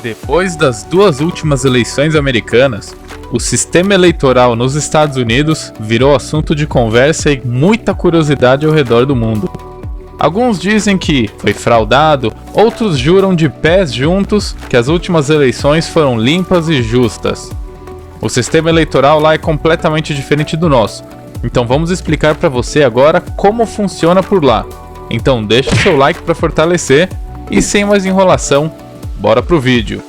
Depois das duas últimas eleições americanas, o sistema eleitoral nos Estados Unidos virou assunto de conversa e muita curiosidade ao redor do mundo. Alguns dizem que foi fraudado, outros juram de pés juntos que as últimas eleições foram limpas e justas. O sistema eleitoral lá é completamente diferente do nosso, então vamos explicar para você agora como funciona por lá. Então deixa o seu like para fortalecer e sem mais enrolação, bora pro vídeo.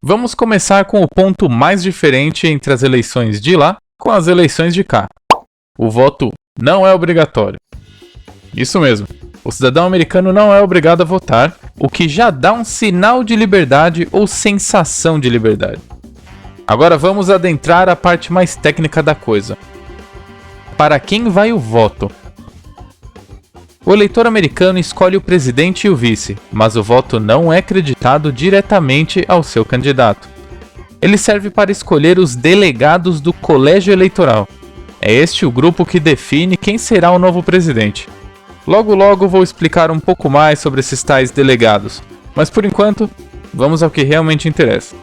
Vamos começar com o ponto mais diferente entre as eleições de lá com as eleições de cá. O voto não é obrigatório. Isso mesmo, o cidadão americano não é obrigado a votar, o que já dá um sinal de liberdade ou sensação de liberdade. Agora vamos adentrar a parte mais técnica da coisa. Para quem vai o voto? O eleitor americano escolhe o presidente e o vice, mas o voto não é creditado diretamente ao seu candidato. Ele serve para escolher os delegados do colégio eleitoral. É este o grupo que define quem será o novo presidente. Logo vou explicar um pouco mais sobre esses tais delegados, mas por enquanto, vamos ao que realmente interessa.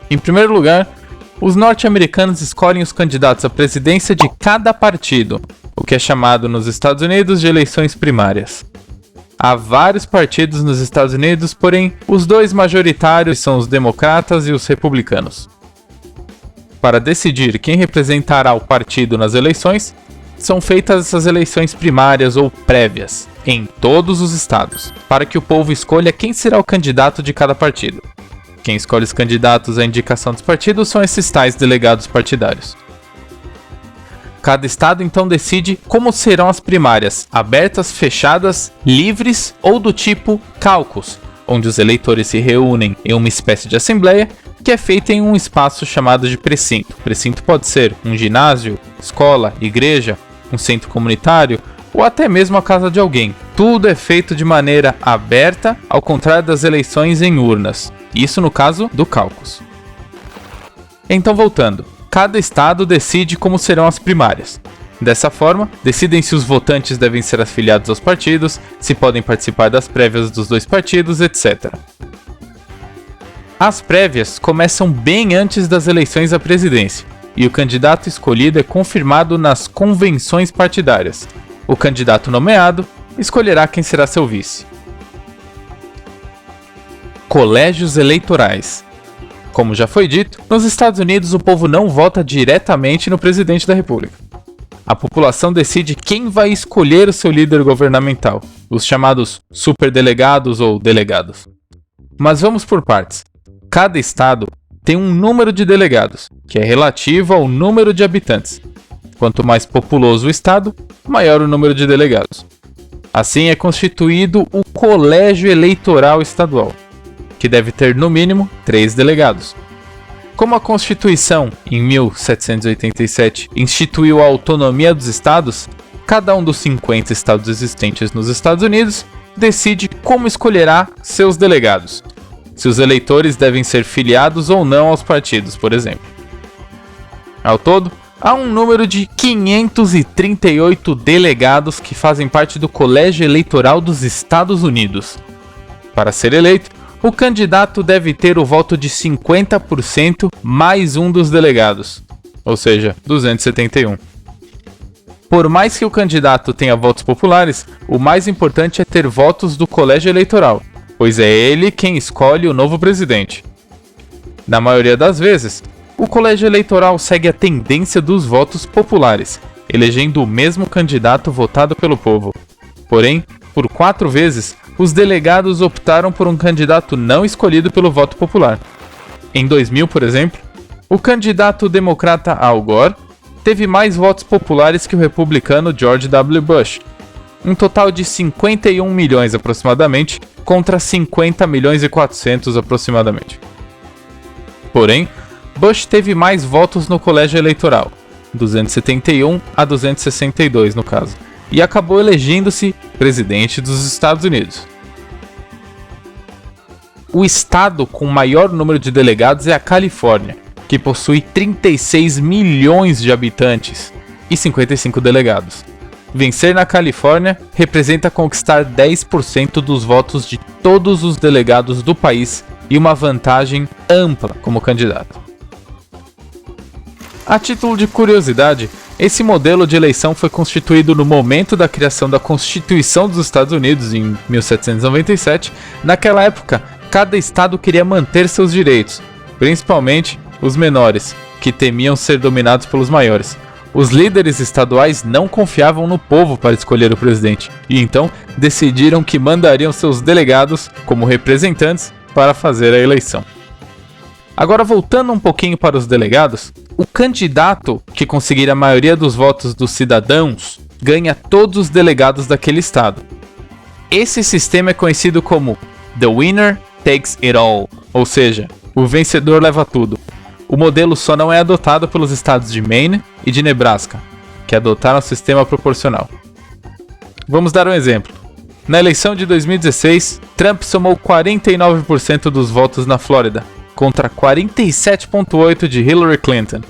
Em primeiro lugar, os norte-americanos escolhem os candidatos à presidência de cada partido, o que é chamado nos Estados Unidos de eleições primárias. Há vários partidos nos Estados Unidos, porém, os dois majoritários são os democratas e os republicanos. Para decidir quem representará o partido nas eleições, são feitas essas eleições primárias ou prévias, em todos os estados, para que o povo escolha quem será o candidato de cada partido. Quem escolhe os candidatos à indicação dos partidos são esses tais delegados partidários. Cada estado então decide como serão as primárias, abertas, fechadas, livres ou do tipo caucus, onde os eleitores se reúnem em uma espécie de assembleia que é feita em um espaço chamado de precinto. Precinto pode ser um ginásio, escola, igreja, um centro comunitário ou até mesmo a casa de alguém. Tudo é feito de maneira aberta, ao contrário das eleições em urnas. Isso no caso do caucus. Então voltando, cada estado decide como serão as primárias. Dessa forma, decidem se os votantes devem ser afiliados aos partidos, se podem participar das prévias dos dois partidos, etc. As prévias começam bem antes das eleições à presidência, e o candidato escolhido é confirmado nas convenções partidárias. O candidato nomeado escolherá quem será seu vice. Colégios eleitorais. Como já foi dito, nos Estados Unidos o povo não vota diretamente no presidente da República. A população decide quem vai escolher o seu líder governamental, os chamados superdelegados ou delegados. Mas vamos por partes. Cada estado tem um número de delegados, que é relativo ao número de habitantes. Quanto mais populoso o estado, maior o número de delegados. Assim é constituído o Colégio Eleitoral Estadual, que deve ter no mínimo 3 delegados. Como a Constituição, em 1787, instituiu a autonomia dos estados, cada um dos 50 estados existentes nos Estados Unidos decide como escolherá seus delegados, se os eleitores devem ser filiados ou não aos partidos, por exemplo. Ao todo, há um número de 538 delegados que fazem parte do Colégio Eleitoral dos Estados Unidos. Para ser eleito, o candidato deve ter o voto de 50% mais um dos delegados, ou seja, 271. Por mais que o candidato tenha votos populares, o mais importante é ter votos do colégio eleitoral, pois é ele quem escolhe o novo presidente. Na maioria das vezes, o colégio eleitoral segue a tendência dos votos populares, elegendo o mesmo candidato votado pelo povo. Porém, por 4 vezes, os delegados optaram por um candidato não escolhido pelo voto popular. Em 2000, por exemplo, o candidato democrata Al Gore teve mais votos populares que o republicano George W. Bush, um total de 51 milhões aproximadamente, contra 50 milhões e 400 aproximadamente. Porém, Bush teve mais votos no colégio eleitoral, 271 a 262 no caso, e acabou elegendo-se presidente dos Estados Unidos. O estado com maior número de delegados é a Califórnia, que possui 36 milhões de habitantes e 55 delegados. Vencer na Califórnia representa conquistar 10% dos votos de todos os delegados do país e uma vantagem ampla como candidato. A título de curiosidade, esse modelo de eleição foi constituído no momento da criação da Constituição dos Estados Unidos, em 1797. Naquela época, cada estado queria manter seus direitos, principalmente os menores, que temiam ser dominados pelos maiores. Os líderes estaduais não confiavam no povo para escolher o presidente, e então decidiram que mandariam seus delegados como representantes para fazer a eleição. Agora, voltando um pouquinho para os delegados, o candidato que conseguir a maioria dos votos dos cidadãos ganha todos os delegados daquele estado. Esse sistema é conhecido como The Winner Takes It All, ou seja, o vencedor leva tudo. O modelo só não é adotado pelos estados de Maine e de Nebraska, que adotaram o sistema proporcional. Vamos dar um exemplo. Na eleição de 2016, Trump somou 49% dos votos na Flórida, contra 47,8% de Hillary Clinton.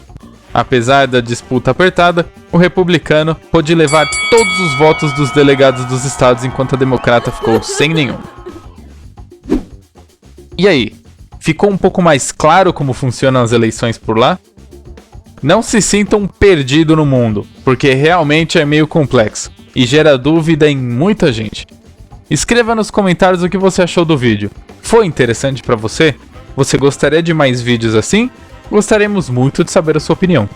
Apesar da disputa apertada, o republicano pôde levar todos os votos dos delegados dos estados, enquanto a democrata ficou sem nenhum. E aí? Ficou um pouco mais claro como funcionam as eleições por lá? Não se sintam perdidos no mundo, porque realmente é meio complexo e gera dúvida em muita gente. Escreva nos comentários o que você achou do vídeo. Foi interessante para você? Você gostaria de mais vídeos assim? Gostaríamos muito de saber a sua opinião.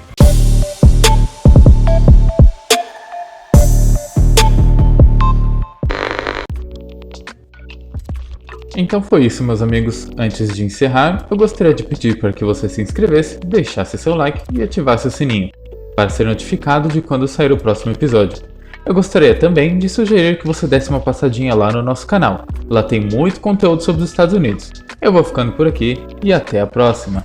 Então foi isso, meus amigos. Antes de encerrar, eu gostaria de pedir para que você se inscrevesse, deixasse seu like e ativasse o sininho, para ser notificado de quando sair o próximo episódio. Eu gostaria também de sugerir que você desse uma passadinha lá no nosso canal. Lá tem muito conteúdo sobre os Estados Unidos. Eu vou ficando por aqui e até a próxima.